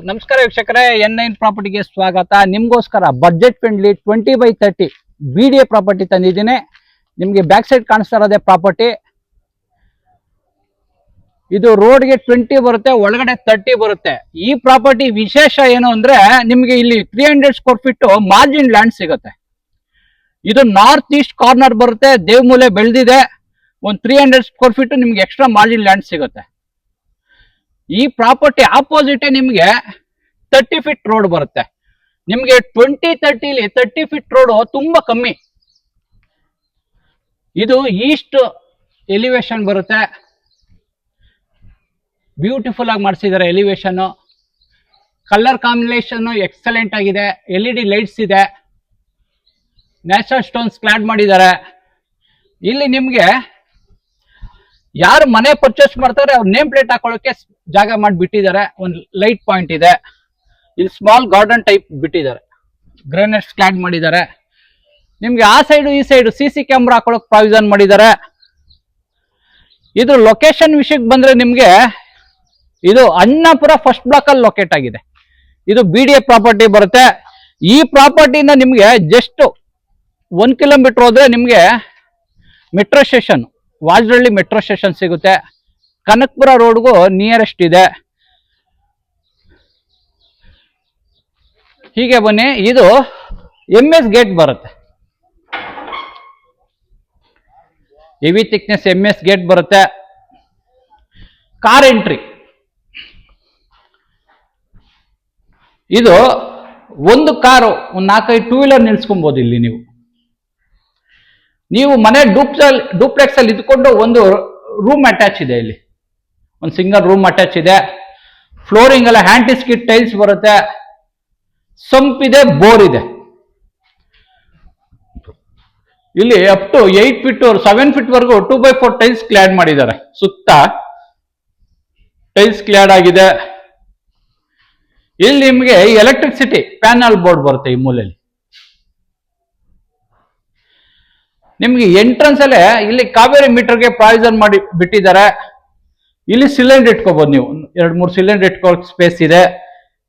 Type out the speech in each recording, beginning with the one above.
ನಮಸ್ಕಾರ ವೀಕ್ಷಕರೇ, N9 ಪ್ರಾಪರ್ಟಿಗೆ ಸ್ವಾಗತ. ನಿಮ್ಗೋಸ್ಕರ ಬಜೆಟ್ ಫ್ರೆಂಡ್ಲಿ 20/30 BDA ಪ್ರಾಪರ್ಟಿ ತಂದಿದ್ದೀನಿ. ನಿಮ್ಗೆ ಬ್ಯಾಕ್ ಸೈಡ್ ಕಾಣಿಸ್ತಾ ಇರೋದೇ ಪ್ರಾಪರ್ಟಿ. ಇದು ರೋಡ್ಗೆ 20 ಬರುತ್ತೆ, ಒಳಗಡೆ 30 ಬರುತ್ತೆ. ಈ ಪ್ರಾಪರ್ಟಿ ವಿಶೇಷ ಏನು ಅಂದ್ರೆ ನಿಮ್ಗೆ ಇಲ್ಲಿ 300 ಸ್ಕ್ವೇರ್ ಫೀಟ್ ಮಾರ್ಜಿನ್ ಲ್ಯಾಂಡ್ ಸಿಗುತ್ತೆ. ಇದು ನಾರ್ತ್ ಈಸ್ಟ್ ಕಾರ್ನರ್ ಬರುತ್ತೆ, ದೇವಮೂಲೆ ಬೆಳೆದಿದೆ. ಒಂದು 300 ಸ್ಕ್ವೇರ್ ಫೀಟ್ ನಿಮ್ಗೆ ಎಕ್ಸ್ಟ್ರಾ ಮಾರ್ಜಿನ್ ಲ್ಯಾಂಡ್ ಸಿಗುತ್ತೆ. ಈ ಪ್ರಾಪರ್ಟಿ ಆಪೋಸಿಟ್ ನಿಮ್ಗೆ 30 ಫೀಟ್ ರೋಡ್ ಬರುತ್ತೆ. ನಿಮ್ಗೆ 2030 30 ಫೀಟ್ ರೋಡ್ ತುಂಬಾ ಕಮ್ಮಿ. ಇದು ಈಸ್ಟ್ ಎಲಿವೇಶನ್ ಬರುತ್ತೆ. ಬ್ಯೂಟಿಫುಲ್ ಆಗಿ ಮಾಡಿಸಿದ್ದಾರೆ ಎಲಿವೇಶನ್. ಕಲರ್ ಕಾಂಬಿನೇಷನ್ ಎಕ್ಸಲೆಂಟ್ ಆಗಿದೆ. LED ಲೈಟ್ಸ್ ಇದೆ. ನ್ಯಾಚುರಲ್ ಸ್ಟೋನ್ಸ್ ಕ್ಲಾಡ್ ಮಾಡಿದ್ದಾರೆ. ಇಲ್ಲಿ ನಿಮ್ಗೆ ಯಾರು ಮನೆ ಪರ್ಚೇಸ್ ಮಾಡ್ತಾರೆ ಅವ್ರ ನೇಮ್ ಪ್ಲೇಟ್ ಹಾಕೊಳ್ಳೋಕೆ ಜಾಗ ಮಾಡಿ ಬಿಟ್ಟಿದ್ದಾರೆ. ಒಂದು ಲೈಟ್ ಪಾಯಿಂಟ್ ಇದೆ. ಇಲ್ಲಿ ಸ್ಮಾಲ್ ಗಾರ್ಡನ್ ಟೈಪ್ ಬಿಟ್ಟಿದ್ದಾರೆ. ಗ್ರೆನೇಡ್ಸ್ ಕ್ಲಾಡ್ ಮಾಡಿದ್ದಾರೆ. ನಿಮ್ಗೆ ಆ ಸೈಡು ಈ ಸೈಡು CC ಕ್ಯಾಮ್ರಾ ಹಾಕೊಳ್ಳೋಕೆ ಪ್ರಾವಿಷನ್ ಮಾಡಿದ್ದಾರೆ. ಇದು ಲೊಕೇಶನ್ ವಿಷಯಕ್ಕೆ ಬಂದ್ರೆ ನಿಮ್ಗೆ ಇದು ಅಣ್ಣಾಪುರ ಫಸ್ಟ್ ಬ್ಲಾಕ್ ಅಲ್ಲಿ ಲೊಕೇಟ್ ಆಗಿದೆ. ಇದು BDA ಪ್ರಾಪರ್ಟಿ ಬರುತ್ತೆ. ಈ ಪ್ರಾಪರ್ಟಿನ ನಿಮ್ಗೆ ಜಸ್ಟ್ 1 ಕಿಲೋಮೀಟರ್ ಹೋದ್ರೆ ನಿಮ್ಗೆ metro station, Vajarahalli metro station ಸಿಗುತ್ತೆ. ಕನಕಪುರ ರೋಡ್ಗೂ ನಿಯರೆಸ್ಟ್ ಇದೆ. ಹೀಗೆ ಬನ್ನಿ. ಇದು MS ಗೇಟ್ ಬರುತ್ತೆ. ಹೆವಿ ಥಿಕ್ನೆಸ್ MS ಗೇಟ್ ಬರುತ್ತೆ. Car entry. ಇದು ಒಂದು ಕಾರು, ಒಂದು 4-5 ಟೂ ವೀಲರ್ ನಿಲ್ಸ್ಕೊಬಹುದು. ಇಲ್ಲಿ ನೀವು ಮನೆ ಡೂಪ್ಲೆಕ್ಸ್ ಅಲ್ಲಿ ಇದ್ಕೊಂಡು ಒಂದು ರೂಮ್ ಅಟ್ಯಾಚ್ ಇದೆ. ಇಲ್ಲಿ ಒಂದು ಸಿಂಗಲ್ ರೂಮ್ ಅಟ್ಯಾಚ್ ಇದೆ. ಫ್ಲೋರಿಂಗ್ ಎಲ್ಲ ಹ್ಯಾಂಟಿಸ್ಕಿಟ್ ಟೈಲ್ಸ್ ಬರುತ್ತೆ. ಸಂಪ್ ಇದೆ, ಬೋರ್ ಇದೆ. ಇಲ್ಲಿ ಅಪ್ ಟು 8 ಫೀಟ್ 7 ಫೀಟ್ ವರೆಗೂ 2x4 ಟೈಲ್ಸ್ ಕ್ಲಾಡ್ ಮಾಡಿದ್ದಾರೆ. ಸುತ್ತ ಟೈಲ್ಸ್ ಕ್ಲಾಡ್ ಆಗಿದೆ. ಇಲ್ಲಿ ನಿಮಗೆ ಎಲೆಕ್ಟ್ರಿಸಿಟಿ ಪ್ಯಾನಲ್ ಬೋರ್ಡ್ ಬರುತ್ತೆ. ಈ ಮೂಲೆಯಲ್ಲಿ ನಿಮ್ಗೆ ಎಂಟ್ರೆನ್ಸ್ ಅಲ್ಲೇ ಇಲ್ಲಿ ಕಾವೇರಿ ಮೀಟರ್ಗೆ ಪ್ರಾವಿಷನ್ ಮಾಡಿ ಬಿಟ್ಟಿದ್ದಾರೆ. ಇಲ್ಲಿ ಸಿಲಿಂಡರ್ ಇಟ್ಕೋಬಹುದು. ನೀವು 2-3 ಸಿಲಿಂಡರ್ ಇಟ್ಕೊಳ್ಳೋಕೆ ಸ್ಪೇಸ್ ಇದೆ.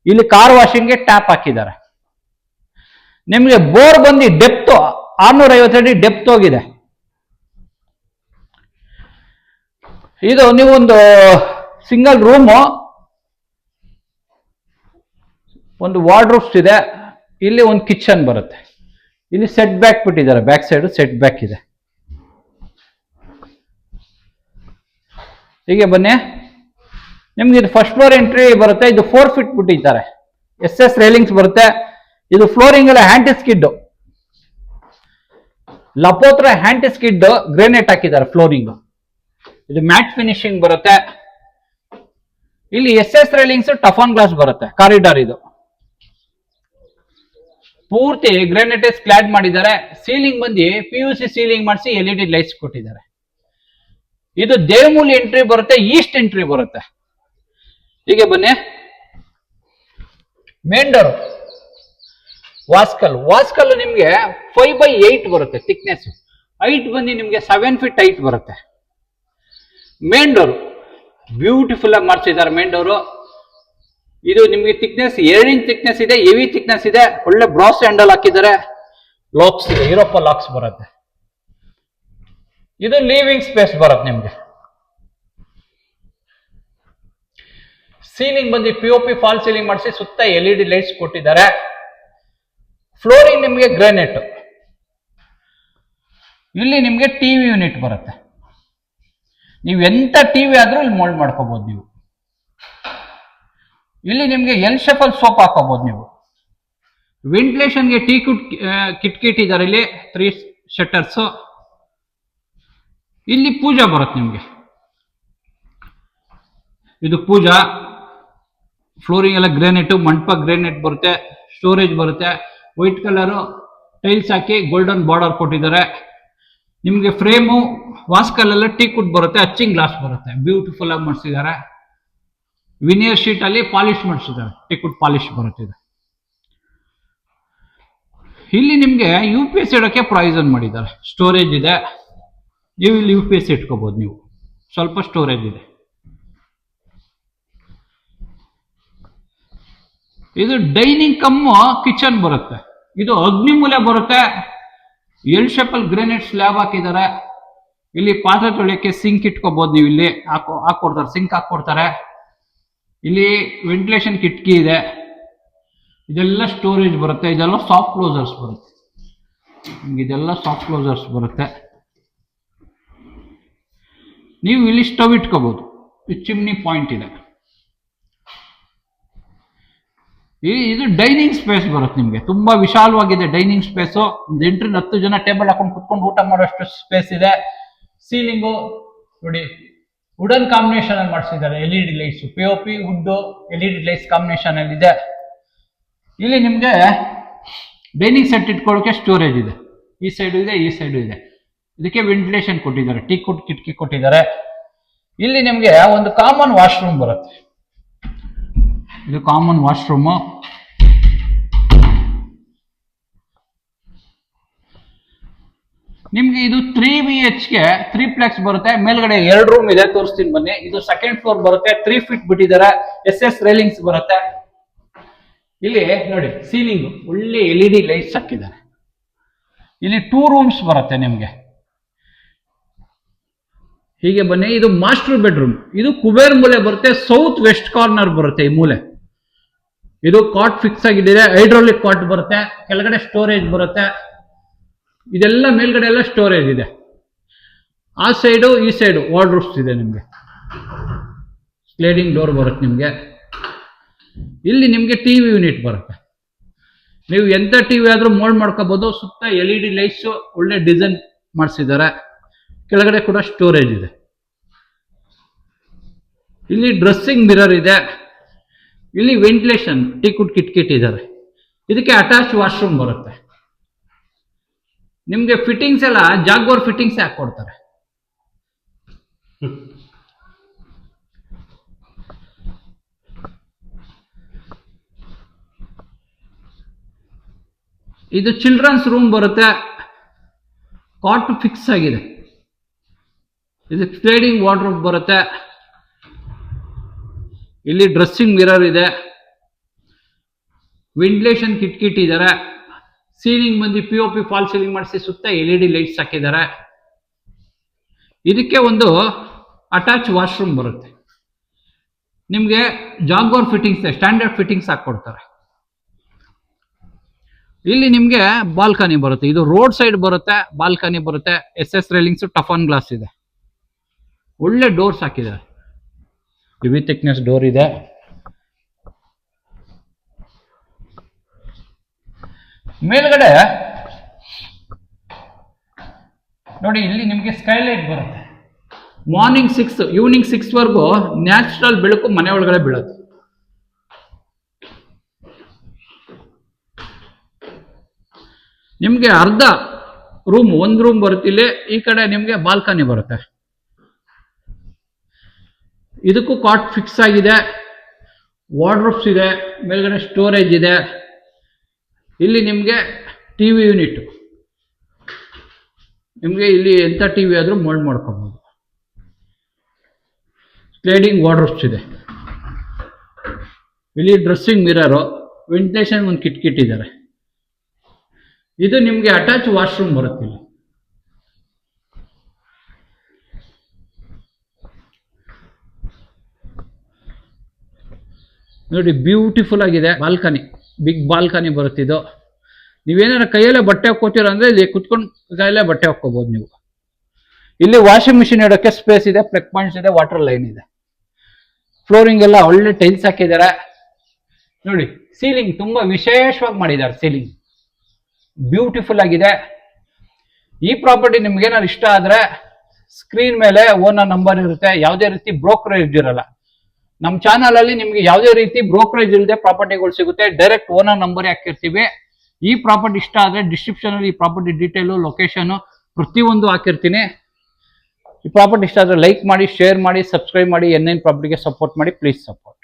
ಇಲ್ಲಿ ಕಾರ್ ವಾಷಿಂಗ್ಗೆ ಟ್ಯಾಪ್ ಹಾಕಿದ್ದಾರೆ. ನಿಮ್ಗೆ ಬೋರ್ ಬಂದು ಡೆಪ್ತ್ 650 ಅಡಿ ಡೆಪ್ತ್ ಹೋಗಿದೆ. ಇದು ನೀವೊಂದು ಸಿಂಗಲ್ ರೂಮು, ಒಂದು ವಾರ್ಡ್ರೋಬ್ಸ್ ಇದೆ. ಇಲ್ಲಿ ಒಂದು ಕಿಚನ್ ಬರುತ್ತೆ. ಇಲ್ಲಿ ಸೆಟ್ ಬ್ಯಾಕ್ ಬಿಟ್ಟಿದ್ದಾರೆ. ಬ್ಯಾಕ್ ಸೈಡ್ ಸೆಟ್ ಬ್ಯಾಕ್ ಇದೆ. ಹೀಗೆ ಬನ್ನಿ. ನಿಮ್ಗೆ ಇದು ಫಸ್ಟ್ ಫ್ಲೋರ್ ಎಂಟ್ರಿ ಬರುತ್ತೆ. ಇದು 4 ಫೀಟ್ ಬಿಟ್ಟಿದ್ದಾರೆ. SS ರೈಲಿಂಗ್ಸ್ ಬರುತ್ತೆ. ಇದು ಫ್ಲೋರಿಂಗ್ ಎಲ್ಲ ಹ್ಯಾಂಟಿಸ್ಕಿಡ್, ಲಪೋತ್ರ ಹ್ಯಾಂಟಿಸ್ಕಿಡ್ ಗ್ರೆನೇಟ್ ಹಾಕಿದ್ದಾರೆ ಫ್ಲೋರಿಂಗ್. ಇದು ಮ್ಯಾಟ್ ಫಿನಿಶಿಂಗ್ ಬರುತ್ತೆ. ಇಲ್ಲಿ SS ರೈಲಿಂಗ್ಸ್ ಟಫಾನ್ ಗ್ಲಾಸ್ ಬರುತ್ತೆ. ಕಾರಿಡಾರ್ ಇದು ಪೂರ್ತಿ ಗ್ರೆನೇಟಸ್ ಕ್ಲಾಡ್ ಮಾಡಿದ್ದಾರೆ. ಸೀಲಿಂಗ್ ಬಂದು PVC ಸೀಲಿಂಗ್ ಮಾಡಿಸಿ LED ಲೈಟ್ಸ್ ಕೊಟ್ಟಿದ್ದಾರೆ. ಇದು ದೇವಮೂಲಿ ಎಂಟ್ರಿ ಬರುತ್ತೆ. ಈಸ್ಟ್ ಎಂಟ್ರಿ ಬರುತ್ತೆ. ಹೀಗೆ ಬನ್ನಿ. ಮೇನ್ ಡೋರ್ ವಾಸ್ಕಲ್ ನಿಮ್ಗೆ 5/8 ಬರುತ್ತೆ ಥಿಕ್ನೆಸ್. ಹೈಟ್ ಬಂದು ನಿಮ್ಗೆ 7 ಫೀಟ್ ಹೈಟ್ ಬರುತ್ತೆ. ಮೇನ್ ಡೋರ್ ಬ್ಯೂಟಿಫುಲ್ ಆಗಿ ಮಾಡಿಸಿದ್ದಾರೆ. ಮೇನ್ ಡೋರು ಇದು ನಿಮ್ಗೆ ಥಿಕ್ನೆಸ್ 2 ಇಂಚ್ ಥಿಕ್ನೆಸ್ ಇದೆ. ಹೆವಿ ಥಿಕ್ನೆಸ್ ಇದೆ. ಒಳ್ಳೆ ಬ್ರಾಸ್ ಹ್ಯಾಂಡಲ್ ಹಾಕಿದ್ದಾರೆ. ಲಾಕ್ಸ್ ಇದೆ, ಯುರೋಪ ಲಾಕ್ಸ್ ಬರುತ್ತೆ. ಇದು ಲಿವಿಂಗ್ ಸ್ಪೇಸ್ ಬರುತ್ತೆ ನಿಮ್ಗೆ. ಸೀಲಿಂಗ್ ಬಂದು POP ಫಾಲ್ ಸೀಲಿಂಗ್ ಮಾಡಿಸಿ ಸುತ್ತ LED ಲೈಟ್ಸ್ ಕೊಟ್ಟಿದ್ದಾರೆ. ಫ್ಲೋರಿಂಗ್ ನಿಮ್ಗೆ ಗ್ರಾನೈಟ್. ಇಲ್ಲಿ ನಿಮ್ಗೆ TV ಯೂನಿಟ್ ಬರುತ್ತೆ. ನೀವು ಎಂತ TV ಆದ್ರೂ ಇಲ್ಲಿ ಮೋಲ್ಡ್ ಮಾಡ್ಕೋಬಹುದು. ನೀವು ಇಲ್ಲಿ ನಿಮ್ಗೆ ಎಲ್ ಶೇಪಲ್ ಸೋಪ್ ಹಾಕೋಬಹುದು. ನೀವು ವೆಂಟಿಲೇಷನ್ಗೆ ಕಿಟ್ಕಿ ಇಟ್ಟಿದ್ದಾರೆ. ಇಲ್ಲಿ 3 ಶಟರ್ಸ್. ಇಲ್ಲಿ ಪೂಜಾ ಬರುತ್ತೆ ನಿಮ್ಗೆ. ಇದು ಪೂಜಾ. ಫ್ಲೋರಿಂಗ್ ಎಲ್ಲ ಗ್ರಾನೈಟ್, ಮಂಟಪ ಗ್ರಾನೈಟ್ ಬರುತ್ತೆ. ಸ್ಟೋರೇಜ್ ಬರುತ್ತೆ. ವೈಟ್ ಕಲರ್ ಟೈಲ್ಸ್ ಹಾಕಿ ಗೋಲ್ಡನ್ ಬಾರ್ಡರ್ ಕೊಟ್ಟಿದ್ದಾರೆ. ನಿಮ್ಗೆ ಫ್ರೇಮು ವಾಸ್ಕಲ್ ಎಲ್ಲ ಟೀಕುಡ್ ಬರುತ್ತೆ. ಅಚ್ಚಿಂಗ್ ಗ್ಲಾಸ್ ಬರುತ್ತೆ. ಬ್ಯೂಟಿಫುಲ್ ಆಗಿ ಮಾಡಿಸಿದ್ದಾರೆ. ವಿನಿಯರ್ ಶೀಟ್ ಅಲ್ಲಿ ಪಾಲಿಶ್ ಮಾಡಿಸಿದ್ದಾರೆ. ಟೀಕುಡ್ ಪಾಲಿಶ್ ಬರುತ್ತೆ. ಇಲ್ಲಿ ನಿಮ್ಗೆ UPS ಇಡೋಕೆ ಪ್ರಾವಿಷನ್ ಮಾಡಿದ್ದಾರೆ. ಸ್ಟೋರೇಜ್ ಇದೆ. ನೀವು ಇಲ್ಲಿ UPS ಇಟ್ಕೋಬಹುದು. ನೀವು ಸ್ವಲ್ಪ ಸ್ಟೋರೇಜ್ ಇದೆ. ಇದು ಡೈನಿಂಗ್ ಕಮ್ ಕಿಚನ್ ಬರುತ್ತೆ. ಇದು ಅಗ್ನಿಮೂಲೆ ಬರುತ್ತೆ. ಎಲ್ ಶೇಪಲ್ ಗ್ರೆನೇಟ್ ಸ್ಲ್ಯಾಬ್ ಹಾಕಿದ್ದಾರೆ. ಇಲ್ಲಿ ಪಾತ್ರೆ ತೊಳೆಯಕ್ಕೆ ಸಿಂಕ್ ಇಟ್ಕೋಬಹುದು. ನೀವು ಇಲ್ಲಿ ಹಾಕೊಡ್ತಾರೆ, ಸಿಂಕ್ ಹಾಕೊಡ್ತಾರೆ. ಇಲ್ಲಿ ವೆಂಟಿಲೇಷನ್ ಕಿಟಕಿ ಇದೆ. ಇದೆಲ್ಲ ಸ್ಟೋರೇಜ್ ಬರುತ್ತೆ. ಇದೆಲ್ಲ ಸಾಫ್ಟ್ ಕ್ಲೋಸರ್ಸ್ ಬರುತ್ತೆ. ಇದೆಲ್ಲ ಸಾಫ್ಟ್ ಕ್ಲೋಸರ್ಸ್ ಬರುತ್ತೆ. ನೀವು ಇಲ್ಲಿ ಸ್ಟವ್ ಇಟ್ಕೋಬಹುದು. ಚಿಮ್ನಿ ಪಾಯಿಂಟ್ ಇದೆ. ಇದು ಡೈನಿಂಗ್ ಸ್ಪೇಸ್ ಬರುತ್ತೆ. ನಿಮಗೆ ತುಂಬಾ ವಿಶಾಲವಾಗಿದೆ ಡೈನಿಂಗ್ ಸ್ಪೇಸು. 8ರಿಂದ 10 ಜನ ಟೇಬಲ್ ಹಾಕೊಂಡು ಕುತ್ಕೊಂಡು ಊಟ ಮಾಡೋಷ್ಟು ಸ್ಪೇಸ್ ಇದೆ. ಸೀಲಿಂಗು ನೋಡಿ ವುಡನ್ ಕಾಂಬಿನೇಷನ್ ಅಲ್ಲಿ ಮಾಡಿಸಿದ್ದಾರೆ. LED lights, POP wood LED lights combination ಅಲ್ಲಿ ಇದೆ. ಇಲ್ಲಿ ನಿಮ್ಗೆ ಡೈನಿಂಗ್ ಸೆಟ್ ಇಟ್ಕೊಳ್ಳೋಕೆ ಸ್ಟೋರೇಜ್ ಇದೆ. ಈ ಸೈಡು ಇದೆ, ಈ ಸೈಡು ಇದೆ. ಇದಕ್ಕೆ ವೆಂಟಿಲೇಷನ್ ಕೊಟ್ಟಿದ್ದಾರೆ. ಟೀಕುಡ್ ಕಿಟಕಿ ಕೊಟ್ಟಿದ್ದಾರೆ. ಇಲ್ಲಿ ನಿಮ್ಗೆ ಒಂದು ಕಾಮನ್ ವಾಶ್ರೂಮ್ ಬರುತ್ತೆ. ಇದು ಕಾಮನ್ ವಾಶ್ರೂಮ್. ನಿಮ್ಗೆ ಇದು 3 BHK 3 ಬರುತ್ತೆ. ಮೇಲ್ಗಡೆ 2 ರೂಮ್ ಇದೆ, ತೋರಿಸ್ತೀನಿ ಬನ್ನಿ. ಇದು ಸೆಕೆಂಡ್ ಫ್ಲೋರ್ ಬರುತ್ತೆ. 3 ಫೀಟ್ ಬಿಟ್ಟಿದ್ದಾರೆ. SS ರೈಲಿಂಗ್ಸ್ ಬರುತ್ತೆ. ಇಲ್ಲಿ ನೋಡಿ ಸೀಲಿಂಗ್ ಒಳ್ಳೆ LED ಲೈಟ್ಸ್ ಹಾಕಿದ್ದಾರೆ. ಇಲ್ಲಿ 2 ರೂಮ್ಸ್ ಬರುತ್ತೆ ನಿಮ್ಗೆ. ಹೀಗೆ ಬನ್ನಿ. ಇದು ಮಾಸ್ಟರ್ ಬೆಡ್ರೂಮ್. ಇದು ಕುಬೇರ್ ಮೂಲೆ ಬರುತ್ತೆ. ಸೌತ್ ವೆಸ್ಟ್ ಕಾರ್ನರ್ ಬರುತ್ತೆ ಈ ಮೂಲೆ. ಇದು ಕಾಟ್ ಫಿಕ್ಸ್ ಆಗಿದೆ. ಹೈಡ್ರಾಲಿಕ್ ಕಾಟ್ ಬರುತ್ತೆ. ಕೆಳಗಡೆ ಸ್ಟೋರೇಜ್ ಬರುತ್ತೆ. ಇದೆಲ್ಲ ಮೇಲ್ಗಡೆ ಎಲ್ಲ ಸ್ಟೋರೇಜ್ ಇದೆ. ಆ ಸೈಡು ಈ ಸೈಡು ವಾರ್ಡ್ರೋಬ್ಸ್ ಇದೆ. ನಿಮಗೆ ಸ್ಲೈಡಿಂಗ್ ಡೋರ್ ಬರುತ್ತೆ. ನಿಮಗೆ ಇಲ್ಲಿ ನಿಮಗೆ ಟಿವಿ ಯೂನಿಟ್ ಬರುತ್ತೆ. ನೀವು ಎಂತ ಟಿವಿ ಆದ್ರೂ ಮೋಲ್ಡ್ ಮಾಡ್ಕೋಬಹುದು. ಸುತ್ತ LED ಲೈಟ್ಸ್ ಒಳ್ಳೆ ಡಿಸೈನ್ ಮಾಡಿಸಿದ್ದಾರೆ. ಕೆಳಗಡೆ ಕೂಡ ಸ್ಟೋರೇಜ್ ಇದೆ. ಇಲ್ಲಿ ಡ್ರೆಸ್ಸಿಂಗ್ ಮಿರರ್ ಇದೆ. ಇಲ್ಲಿ ವೆಂಟಿಲೇಷನ್ ಟೀಕುಡ್ ಕಿಟಕಿ ಇಟ್ಟಿದ್ದಾರೆ. ಇದಕ್ಕೆ ಅಟ್ಯಾಚ್ ವಾಶ್ರೂಮ್ ಬರುತ್ತೆ. ನಿಮ್ಗೆ ಫಿಟ್ಟಿಂಗ್ಸ್ ಎಲ್ಲ ಜಾಗ್ವಾರ್ ಫಿಟ್ಟಿಂಗ್ಸ್ ಹಾಕೊಡ್ತಾರೆ. ಇದು ಚಿಲ್ಡ್ರನ್ಸ್ ರೂಮ್ ಬರುತ್ತೆ. ಕಾಟ್ ಫಿಕ್ಸ್ ಆಗಿದೆ. ಇದು ಸ್ಲೈಡಿಂಗ್ ವಾರ್ಡ್ರೋಬ್ ಬರುತ್ತೆ. ಇಲ್ಲಿ ಡ್ರೆಸ್ಸಿಂಗ್ ಮಿರರ್ ಇದೆ. ವೆಂಟಿಲೇಷನ್ ಕಿಟಕಿ ಇಟ್ಟಿದ್ದಾರೆ. ಸೀಲಿಂಗ್ ಬಂದು POP ಫಾಲ್ ಸೀಲಿಂಗ್ ಮಾಡಿಸಿ ಸುತ್ತ LED ಲೈಟ್ಸ್ ಹಾಕಿದ್ದಾರೆ. ಇದಕ್ಕೆ ಒಂದು ಅಟ್ಯಾಚ್ ವಾಶ್ರೂಮ್ ಬರುತ್ತೆ. ನಿಮಗೆ ಜಾಗ್ವಾರ್ ಫಿಟ್ಟಿಂಗ್ಸ್, ಸ್ಟ್ಯಾಂಡರ್ಡ್ ಫಿಟ್ಟಿಂಗ್ಸ್ ಹಾಕೊಡ್ತಾರೆ. ಇಲ್ಲಿ ನಿಮಗೆ ಬಾಲ್ಕನಿ ಬರುತ್ತೆ. ಇದು ರೋಡ್ ಸೈಡ್ ಬರುತ್ತೆ. ಬಾಲ್ಕನಿ ಬರುತ್ತೆ. SS ರೈಲಿಂಗ್ಸ್, ಟಫನ್ ಗ್ಲಾಸ್ ಇದೆ. ಒಳ್ಳೆ ಡೋರ್ಸ್ ಹಾಕಿದ್ದಾರೆ. ಹೆವಿ ಥಿಕ್ನೆಸ್ ಡೋರ್ ಇದೆ. ಮೇಲ್ಗಡೆ ನೋಡಿ ಇಲ್ಲಿ ನಿಮಗೆ ಸ್ಕೈಲೈಟ್ ಬರುತ್ತೆ. ಮಾರ್ನಿಂಗ್ 6 ಈವ್ನಿಂಗ್ 6 ವರೆಗೂ ನ್ಯಾಚುರಲ್ ಬೆಳಕು ಮನೆ ಒಳಗಡೆ ಬೀಳುತ್ತೆ. ನಿಮ್ಗೆ ಅರ್ಧ ರೂಮ್, 1 ರೂಮ್ ಬರುತ್ತೆ. ಇಲ್ಲಿ ಈ ಕಡೆ ನಿಮ್ಗೆ ಬಾಲ್ಕನಿ ಬರುತ್ತೆ. ಇದಕ್ಕೂ ಕಾಟ್ ಫಿಕ್ಸ್ ಆಗಿದೆ. ವಾರ್ಡ್ರೋಬ್ಸ್ ಇದೆ. ಮೇಲ್ಗಡೆ ಸ್ಟೋರೇಜ್ ಇದೆ. ಇಲ್ಲಿ ನಿಮಗೆ ಟಿವಿ ಯೂನಿಟ್. ನಿಮಗೆ ಇಲ್ಲಿ ಎಂಥ ಟಿವಿ ಆದ್ರೂ ಮೋಲ್ಡ್ ಮಾಡ್ಕೋಬಹುದು. ಸ್ಲೈಡಿಂಗ್ ವಾರ್ಡ್ರೋಬ್ಸ್ ಇದೆ. ಇಲ್ಲಿ ಡ್ರೆಸ್ಸಿಂಗ್ ಮಿರರು, ವೆಂಟಿಲೇಷನ್ ಒಂದು ಕಿಟಕಿ ಇಟ್ಟಿದ್ದಾರೆ. ಇದು ನಿಮಗೆ ಅಟ್ಯಾಚ್ ವಾಶ್ರೂಮ್ ಬರುತ್ತೆ. ಇಲ್ಲಿ ನೋಡಿ ಬ್ಯೂಟಿಫುಲ್ ಆಗಿದೆ. ಬಾಲ್ಕನಿ, ಬಿಗ್ ಬಾಲ್ಕನಿ ಬರುತ್ತೆ. ಇದು ನೀವೇನಾರ ಕೈಯಲ್ಲೇ ಬಟ್ಟೆ ಹಾಕೋತೀರ ಅಂದ್ರೆ ಇಲ್ಲಿ ಕುತ್ಕೊಂಡು ಕೈಯಲ್ಲೇ ಬಟ್ಟೆ ಹಾಕೋಬಹುದು ನೀವು. ಇಲ್ಲಿ ವಾಷಿಂಗ್ ಮಿಷಿನ್ ಇಡೋಕ್ಕೆ ಸ್ಪೇಸ್ ಇದೆ. ಪ್ಲಗ್ ಪಾಯಿಂಟ್ಸ್ ಇದೆ. ವಾಟರ್ ಲೈನ್ ಇದೆ. ಫ್ಲೋರಿಂಗ್ ಎಲ್ಲ ಒಳ್ಳೆ ಟೈಲ್ಸ್ ಹಾಕಿದ್ದಾರೆ. ನೋಡಿ ಸೀಲಿಂಗ್ ತುಂಬಾ ವಿಶೇಷವಾಗಿ ಮಾಡಿದ್ದಾರೆ. ಸೀಲಿಂಗ್ ಬ್ಯೂಟಿಫುಲ್ ಆಗಿದೆ. ಈ ಪ್ರಾಪರ್ಟಿ ನಿಮ್ಗೆ ಏನಾದ್ರು ಇಷ್ಟ ಆದ್ರೆ ಸ್ಕ್ರೀನ್ ಮೇಲೆ ಓನರ್ ನಂಬರ್ ಇರುತ್ತೆ. ಯಾವುದೇ ರೀತಿ ಬ್ರೋಕರೇಜ್ ಇರಲ್ಲ. ನಮ್ಮ ಚಾನಲ್ ಅಲ್ಲಿ ನಿಮ್ಗೆ ಯಾವುದೇ ರೀತಿ ಬ್ರೋಕರೇಜ್ ಇಲ್ಲದೆ ಪ್ರಾಪರ್ಟಿಗಳು ಸಿಗುತ್ತೆ. ಡೈರೆಕ್ಟ್ ಓನರ್ ನಂಬರ್ ಹಾಕಿರ್ತೀವಿ. ಈ ಪ್ರಾಪರ್ಟಿ ಇಷ್ಟ ಆದ್ರೆ ಡಿಸ್ಕ್ರಿಪ್ಷನ್ ಅಲ್ಲಿ ಈ ಪ್ರಾಪರ್ಟಿ ಡೀಟೇಲು, ಲೊಕೇಶನ್ ಪ್ರತಿಯೊಂದು ಹಾಕಿರ್ತೀನಿ. ಈ ಪ್ರಾಪರ್ಟಿ ಇಷ್ಟ ಆದ್ರೆ ಲೈಕ್ ಮಾಡಿ, ಶೇರ್ ಮಾಡಿ, ಸಬ್ಸ್ಕ್ರೈಬ್ ಮಾಡಿ. N9 ಪ್ರಾಪರ್ಟಿಗೆ ಸಪೋರ್ಟ್ ಮಾಡಿ. Please support.